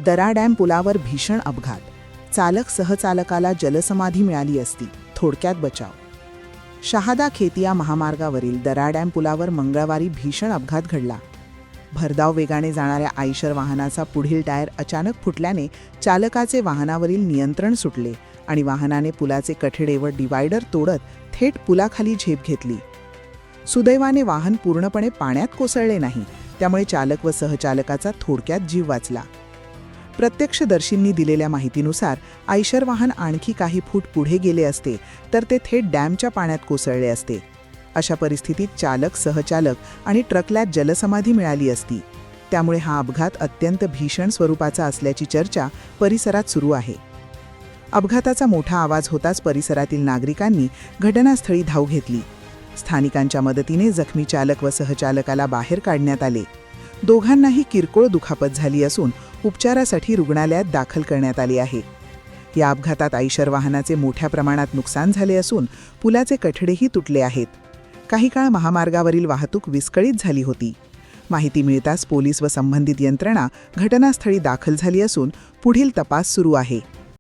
दरा डॅम पुलावर भीषण अपघात, चालक सहचालकाला जलसमाधी मिळाली असती, थोडक्यात बचाव. शहादा खेतिया महामार्गावरील दरा डॅम पुलावर मंगळवारी भीषण अपघात घडला. भरधाव वेगाने जाणाऱ्या आयशर वाहनाचा पुढील टायर अचानक फुटल्याने चालकाचे वाहनावरील नियंत्रण सुटले आणि वाहनाने पुलाचे कठडे व डिवायडर तोडत थेट पुलाखाली झेप घेतली. सुदैवाने वाहन पूर्णपणे पाण्यात कोसळले नाही, त्यामुळे चालक व सहचालकाचा थोडक्यात जीव वाचला. प्रत्यक्षदर्शींनी दिलेल्या माहितीनुसार आयशर वाहन आणखी काही फूट पुढे गेले असते तर ते थेट डॅमच्या पाण्यात कोसळले असते. अशा परिस्थितीत चालक, सहचालक आणि ट्रकला जलसमाधी मिळाली असती. त्यामुळे हा अपघात अत्यंत भीषण स्वरूपाचा असल्याची चर्चा परिसरात सुरू आहे. अपघाताचा मोठा आवाज होताच परिसरातील नागरिकांनी घटनास्थळी धाव घेतली. स्थानिकांच्या मदतीने जखमी चालक व सहचालकाला बाहेर काढण्यात आले. दोघांनाही किरकोळ दुखापत झाली असून उपचारासाठी रुग्णालयात दाखल करण्यात आले आहे. या अपघातात आयशर वाहनाचे मोठ्या प्रमाणात नुकसान झाले असून पुलाचे कठडेही तुटले आहेत. काही काळ महामार्गावरील वाहतूक विस्कळीत झाली होती. माहिती मिळताच पोलीस व संबंधित यंत्रणा घटनास्थळी दाखल झाली असून पुढील तपास सुरू आहे.